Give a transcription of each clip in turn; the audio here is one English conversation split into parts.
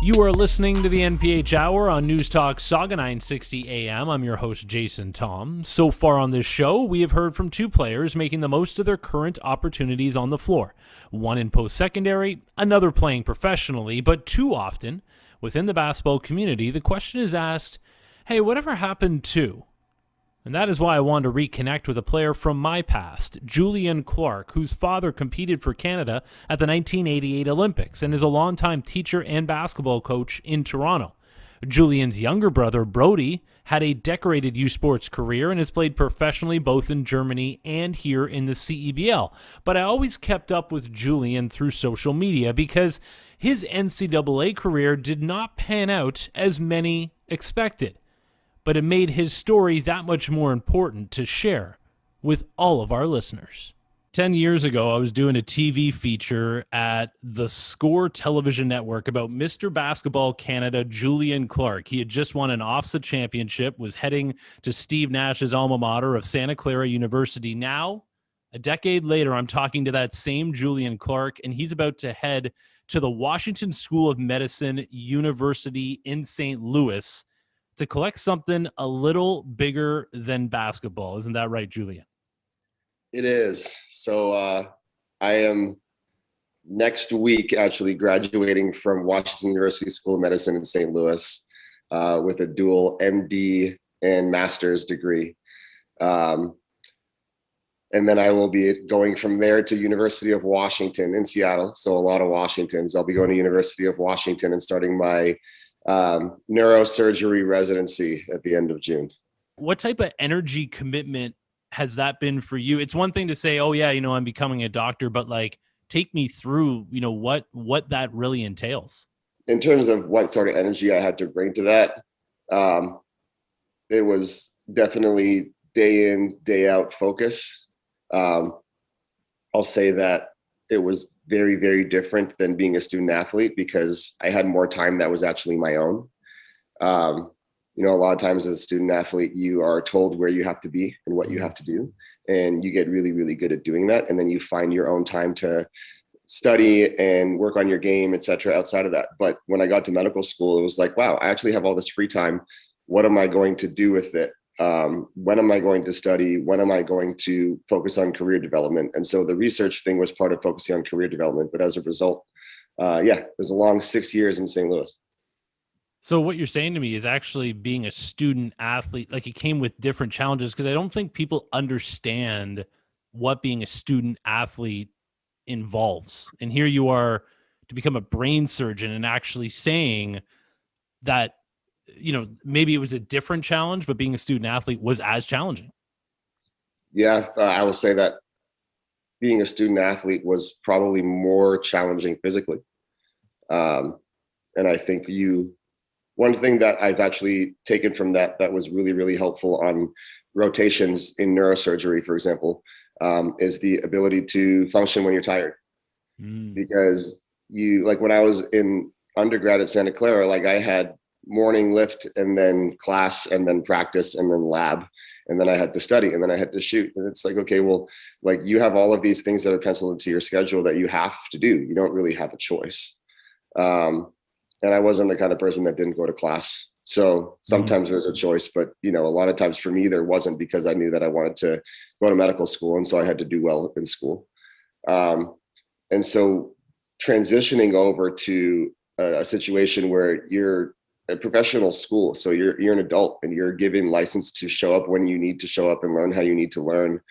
You are listening to the NPH Hour on News Talk Saga 960 AM. I'm your host, Jason Tom. So far on this show, we have heard from two players making the most of their current opportunities on the floor. One in post-secondary, another playing professionally, but too often, within the basketball community, the question is asked, hey, whatever happened to? And that is why I wanted to reconnect with a player from my past, Julian Clarke, whose father competed for Canada at the 1988 Olympics and is a longtime teacher and basketball coach in Toronto. Julian's younger brother, Brody, had a decorated youth sports career and has played professionally both in Germany and here in the CEBL. But I always kept up with Julian through social media because his NCAA career did not pan out as many expected. But it made his story that much more important to share with all of our listeners. 10 years ago, I was doing a TV feature at the Score television network about Mr. Basketball Canada Julian Clarke. He had just won an OFSA championship, was heading to Steve Nash's alma mater of Santa Clara University. Now, a decade later, I'm talking to that same Julian Clarke, and he's about to head to the Washington School of Medicine University in St. Louis to collect something a little bigger than basketball. Isn't that right, Julian? It is. So I am next week actually graduating from Washington University School of Medicine in St. Louis with a dual MD and master's degree. And then I will be going from there to University of Washington in Seattle. So a lot of Washingtons. I'll be going to University of Washington and starting my neurosurgery residency at the end of June. What type of energy commitment has that been for you? It's one thing to say, oh yeah, I'm becoming a doctor, but like, take me through, what that really entails. In terms of what sort of energy I had to bring to that, it was definitely day in, day out focus. I'll say that it was very, very different than being a student athlete because I had more time that was actually my own. A lot of times as a student athlete, you are told where you have to be and what you have to do, and you get really, really good at doing that. And then you find your own time to study and work on your game, et cetera, outside of that. But when I got to medical school, it was like, wow, I actually have all this free time. What am I going to do with it? When am I going to study? When am I going to focus on career development? And so the research thing was part of focusing on career development. But as a result, it was a long 6 years in St. Louis. So what you're saying to me is actually being a student athlete, like it came with different challenges, because I don't think people understand what being a student athlete involves. And here you are to become a brain surgeon and actually saying that maybe it was a different challenge, but being a student athlete was as challenging. Yeah, I will say that being a student athlete was probably more challenging physically. And I think one thing that I've actually taken from that was really, really helpful on rotations in neurosurgery, for example, is the ability to function when you're tired. Because when I was in undergrad at Santa Clara, I had morning lift and then class and then practice and then lab, and then I had to study and then I had to shoot. And it's like, okay, well, you have all of these things that are penciled into your schedule that you have to do. You don't really have a choice. And I wasn't the kind of person that didn't go to class. So sometimes there's a choice, but a lot of times for me, there wasn't, because I knew that I wanted to go to medical school. And so I had to do well in school. And so transitioning over to a situation where you're a professional school. So you're an adult and you're given license to show up when you need to show up and learn how you need to learn.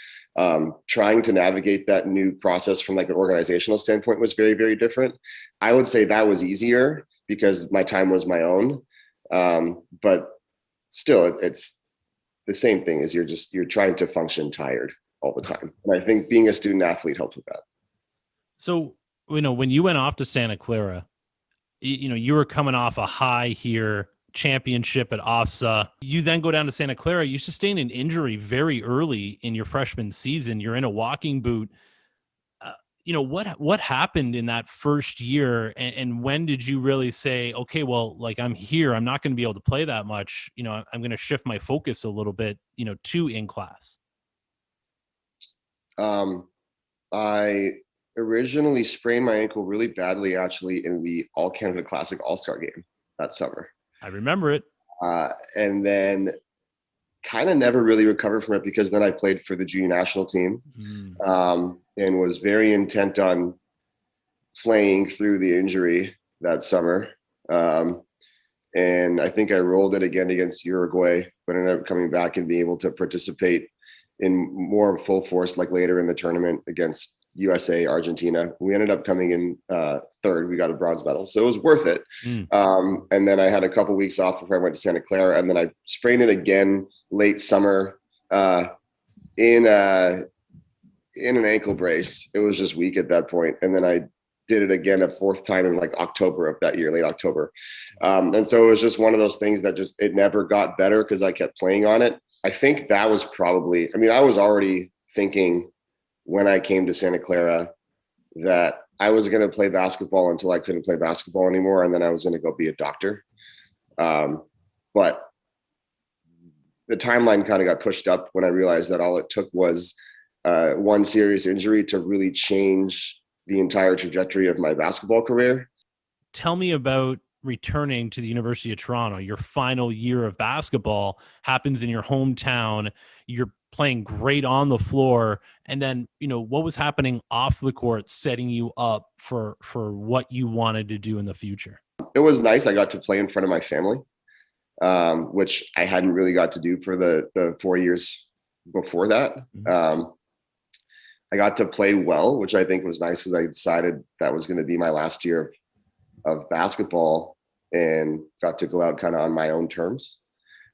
Trying to navigate that new process from an organizational standpoint was very, very different. I would say that was easier because my time was my own. But still, it's the same thing as you're trying to function tired all the time. And I think being a student athlete helped with that. So, when you went off to Santa Clara, you were coming off a high here, championship at OFSA. You then go down to Santa Clara. You sustained an injury very early in your freshman season. You're in a walking boot. What happened in that first year, and when did you really say, okay, well, I'm here, I'm not going to be able to play that much, I'm going to shift my focus a little bit, to in class? I originally sprained my ankle really badly, actually, in the All Canada Classic All-Star game that summer. I remember it. And then kind of never really recovered from it, because then I played for the junior national team, and was very intent on playing through the injury that summer. And I think I rolled it again against Uruguay, but ended up coming back and being able to participate in more full force, like later in the tournament against USA, Argentina. We ended up coming in third. We got a bronze medal, so it was worth it. And then I had a couple weeks off before I went to Santa Clara, and then I sprained it again late summer in an ankle brace. It was just weak at that point, and then I did it again a fourth time in like October of that year, late October. And so it was just one of those things that just, it never got better because I kept playing on it. I think that was probably, I mean, I was already thinking when I came to Santa Clara that I was going to play basketball until I couldn't play basketball anymore. And then I was going to go be a doctor. But the timeline kind of got pushed up when I realized that all it took was one serious injury to really change the entire trajectory of my basketball career. Tell me about returning to the University of Toronto. Your final year of basketball happens in your hometown. You're playing great on the floor. And then, what was happening off the court, setting you up for what you wanted to do in the future? It was nice. I got to play in front of my family, which I hadn't really got to do for the 4 years before that. I got to play well, which I think was nice, as I decided that was going to be my last year of basketball, and got to go out kind of on my own terms,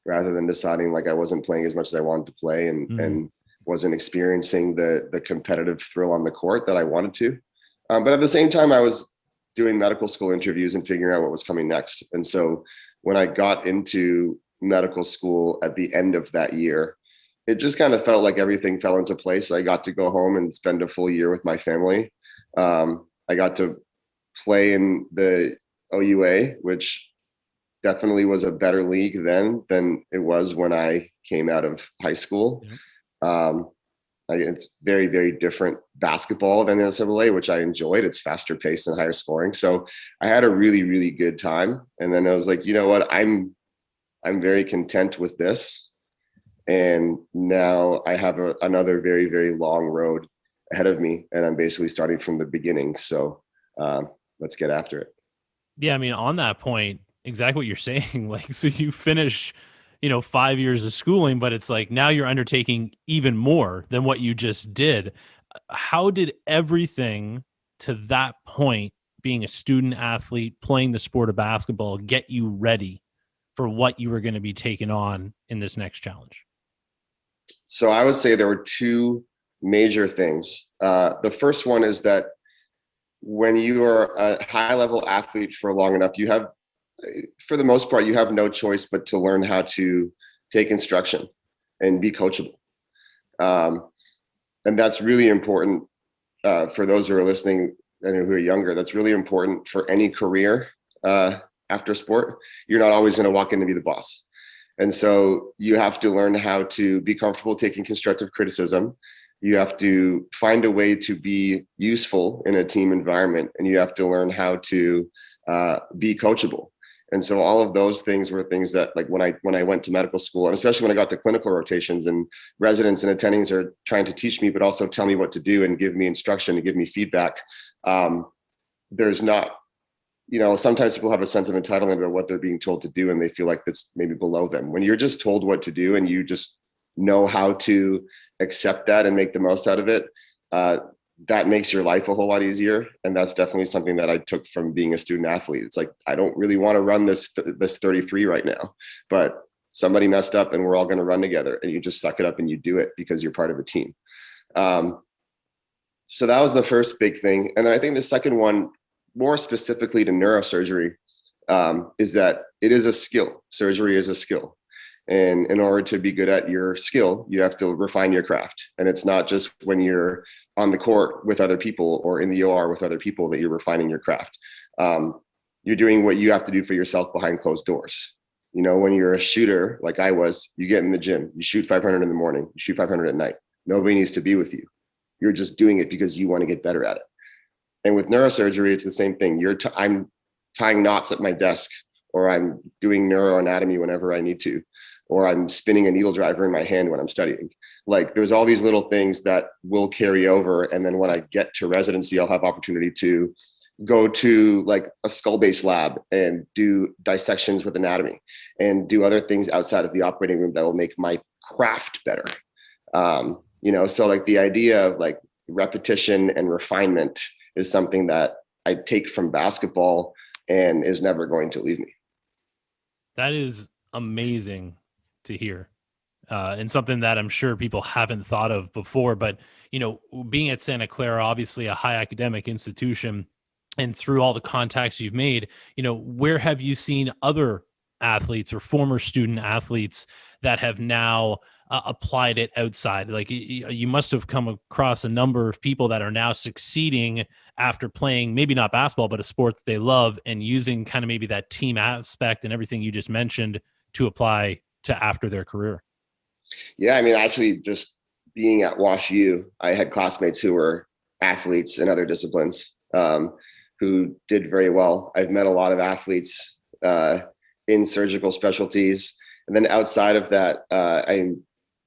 rather than deciding like I wasn't playing as much as I wanted to play, and wasn't experiencing the competitive thrill on the court that I wanted to. But at the same time, I was doing medical school interviews and figuring out what was coming next. And so when I got into medical school at the end of that year, it just kind of felt like everything fell into place. I got to go home and spend a full year with my family. I got to play in the OUA, which definitely was a better league then than it was when I came out of high school. It's very, very different basketball than NCAA, which I enjoyed. It's faster paced and higher scoring. So I had a really, really good time. And then I was like, you know what? I'm very content with this. And now I have another very, very long road ahead of me, and I'm basically starting from the beginning. So let's get after it. Yeah, I mean, on that point, exactly what you're saying. Like, so you finish, 5 years of schooling, but it's like now you're undertaking even more than what you just did. How did everything to that point, being a student athlete, playing the sport of basketball, get you ready for what you were going to be taking on in this next challenge? So I would say there were two major things. The first one is that when you are a high level athlete for long enough, you have, for the most part, you have no choice but to learn how to take instruction and be coachable. And that's really important for those who are listening and who are younger. That's really important for any career after sport. You're not always going to walk in to be the boss. And so you have to learn how to be comfortable taking constructive criticism. You have to find a way to be useful in a team environment, and you have to learn how to be coachable. And so all of those things were things that, like, when I went to medical school, and especially when I got to clinical rotations, and residents and attendings are trying to teach me, but also tell me what to do and give me instruction and give me feedback. There's not, sometimes people have a sense of entitlement about what they're being told to do, and they feel like that's maybe below them. When you're just told what to do and you just know how to accept that and make the most out of it, that makes your life a whole lot easier. And that's definitely something that I took from being a student athlete. It's like, I don't really want to run this 33 right now, but somebody messed up and we're all going to run together, and you just suck it up and you do it because you're part of a team. So that was the first big thing. And then I think the second one, more specifically to neurosurgery, is that it is a skill. Surgery is a skill. And in order to be good at your skill, you have to refine your craft. And it's not just when you're on the court with other people or in the OR with other people that you're refining your craft. You're doing what you have to do for yourself behind closed doors. When you're a shooter, like I was, you get in the gym, you shoot 500 in the morning, you shoot 500 at night. Nobody needs to be with you. You're just doing it because you want to get better at it. And with neurosurgery, it's the same thing. I'm tying knots at my desk, or I'm doing neuroanatomy whenever I need to, or I'm spinning a needle driver in my hand when I'm studying. Like there's all these little things that will carry over. And then when I get to residency, I'll have opportunity to go to like a skull-based lab and do dissections with anatomy and do other things outside of the operating room that will make my craft better. So like the idea of like repetition and refinement is something that I take from basketball and is never going to leave me. That is amazing to hear. And something that I'm sure people haven't thought of before, but, being at Santa Clara, obviously a high academic institution, and through all the contacts you've made, where have you seen other athletes or former student athletes that have now applied it outside? Like you must have come across a number of people that are now succeeding after playing, maybe not basketball, but a sport that they love, and using kind of maybe that team aspect and everything you just mentioned to apply to after their career. Yeah, I mean, actually, just being at Wash U, I had classmates who were athletes in other disciplines who did very well. I've met a lot of athletes in surgical specialties. And then outside of that,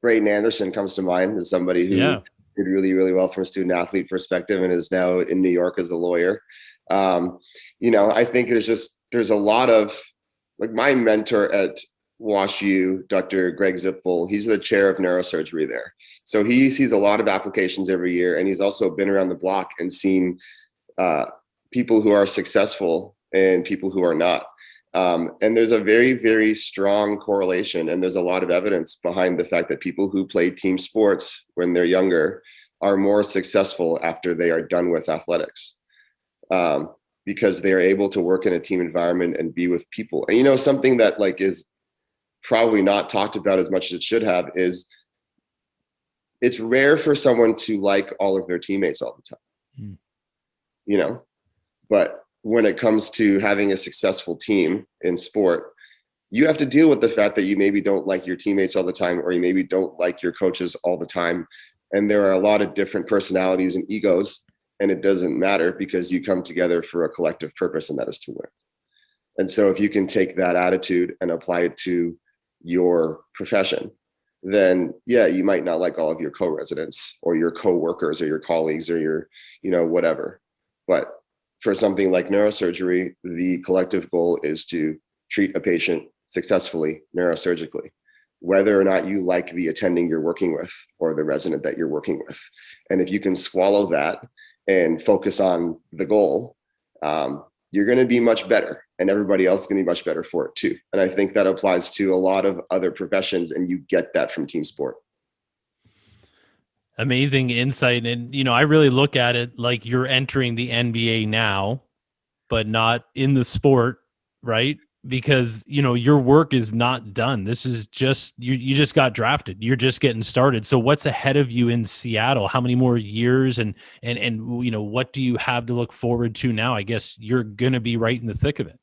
Braden Anderson comes to mind as somebody who did really, really well from a student athlete perspective and is now in New York as a lawyer. I think there's a lot of, like, my mentor at Wash U, Dr. Greg Zipfel, he's the chair of neurosurgery there. So he sees a lot of applications every year. And he's also been around the block and seen people who are successful and people who are not. And there's a very, very strong correlation. And there's a lot of evidence behind the fact that people who play team sports when they're younger are more successful after they are done with athletics. Because they are able to work in a team environment and be with people. And something that like is probably not talked about as much as it should have is it's rare for someone to like all of their teammates all the time. But when it comes to having a successful team in sport, you have to deal with the fact that you maybe don't like your teammates all the time, or you maybe don't like your coaches all the time. And there are a lot of different personalities and egos, and it doesn't matter because you come together for a collective purpose, and that is to win. And so if you can take that attitude and apply it to your profession, then you might not like all of your co-residents or your co-workers or your colleagues or your, whatever. But for something like neurosurgery, the collective goal is to treat a patient successfully neurosurgically, whether or not you like the attending you're working with or the resident that you're working with. And if you can swallow that and focus on the goal, you're going to be much better, and everybody else is going to be much better for it too. And I think that applies to a lot of other professions, and you get that from team sport. Amazing insight. And, I really look at it like you're entering the NBA now, but not in the sport, right? Because, your work is not done. This is just, you just got drafted. You're just getting started. So what's ahead of you in Seattle? How many more years and what do you have to look forward to now? I guess you're going to be right in the thick of it.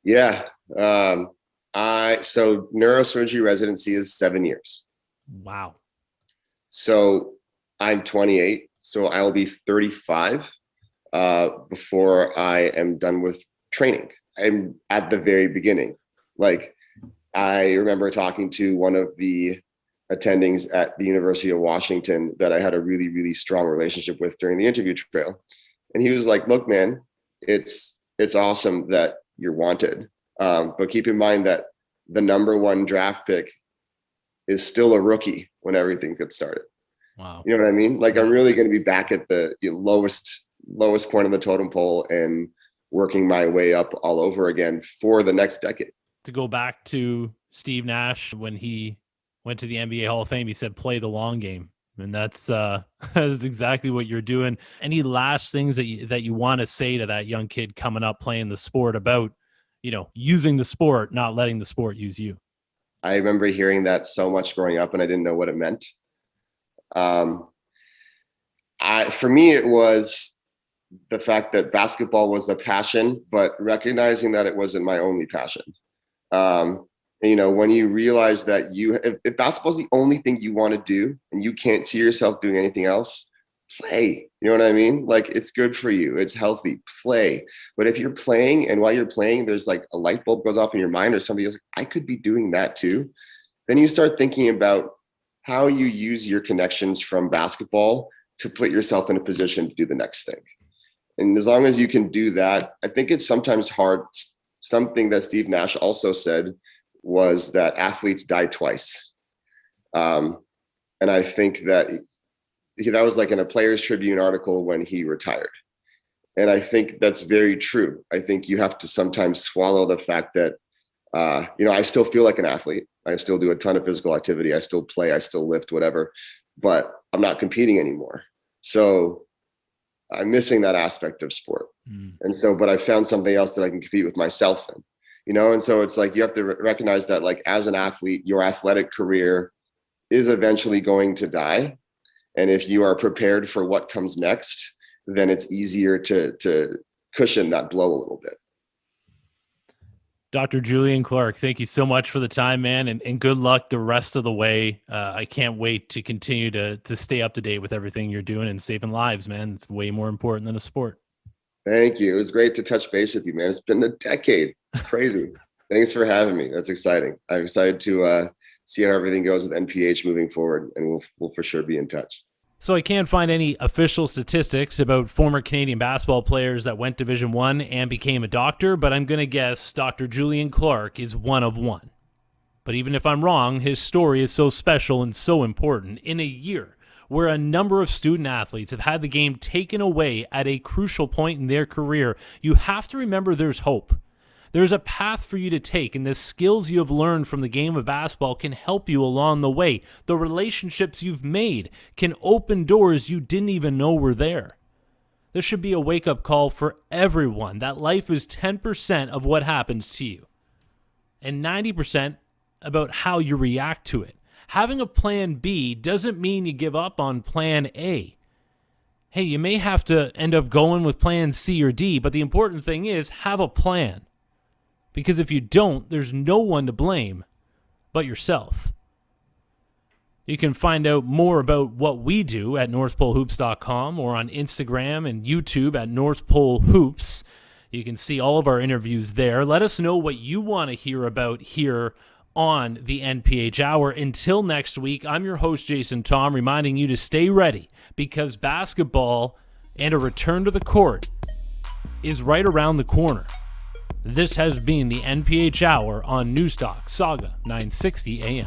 Yeah. So neurosurgery residency is 7 years. Wow. So I'm 28, so I'll be 35 before I am done with training. I'm at the very beginning. Like, I remember talking to one of the attendings at the University of Washington that I had a really, really strong relationship with during the interview trail. And he was like, look, man, it's awesome that you're wanted. But keep in mind that the number one draft pick is still a rookie when everything gets started. Wow. You know what I mean? Like, I'm really going to be back at the lowest point on the totem pole and working my way up all over again for the next decade. To go back to Steve Nash, when he went to the NBA Hall of Fame, he said, play the long game. And that's exactly what you're doing. Any last things that you want to say to that young kid coming up playing the sport about, using the sport, not letting the sport use you? I remember hearing that so much growing up, and I didn't know what it meant. For me, it was the fact that basketball was a passion, but recognizing that it wasn't my only passion. When you realize that if basketball is the only thing you want to do and you can't see yourself doing anything else, play. You know what I mean? Like, it's good for you. It's healthy. Play. But if you're playing and while you're playing, there's like a light bulb goes off in your mind or somebody else, like, I could be doing that too. Then you start thinking about how you use your connections from basketball to put yourself in a position to do the next thing. And as long as you can do that, I think it's sometimes hard. Something that Steve Nash also said was that athletes die twice. And I think that was like in a Players Tribune article when he retired. And I think that's very true. I think you have to sometimes swallow the fact that, I still feel like an athlete. I still do a ton of physical activity. I still play, I still lift, whatever, but I'm not competing anymore. So I'm missing that aspect of sport. And so, but I found something else that I can compete with myself in, and so it's like, you have to recognize that, like, as an athlete, your athletic career is eventually going to die. And if you are prepared for what comes next, then it's easier to cushion that blow a little bit. Dr. Julian Clarke, thank you so much for the time, man, and good luck the rest of the way. I can't wait to continue to stay up to date with everything you're doing and saving lives, man. It's way more important than a sport. Thank you. It was great to touch base with you, man. It's been a decade. It's crazy. Thanks for having me. That's exciting. I'm excited to see how everything goes with NPH moving forward, and we'll for sure be in touch. So I can't find any official statistics about former Canadian basketball players that went Division I and became a doctor, but I'm going to guess Dr. Julian Clarke is one of one. But even if I'm wrong, his story is so special and so important. In a year where a number of student athletes have had the game taken away at a crucial point in their career, you have to remember there's hope. There's a path for you to take, and the skills you have learned from the game of basketball can help you along the way. The relationships you've made can open doors you didn't even know were there. This should be a wake-up call for everyone that life is 10% of what happens to you, and 90% about how you react to it. Having a plan B doesn't mean you give up on plan A. Hey, you may have to end up going with plan C or D, but the important thing is have a plan. Because if you don't, there's no one to blame but yourself. You can find out more about what we do at NorthPoleHoops.com or on Instagram and YouTube at North Pole Hoops. You can see all of our interviews there. Let us know what you want to hear about here on the NPH Hour. Until next week, I'm your host, Jason Tom, reminding you to stay ready because basketball and a return to the court is right around the corner. This has been the NPH Hour on Newstalk Saga 960 AM.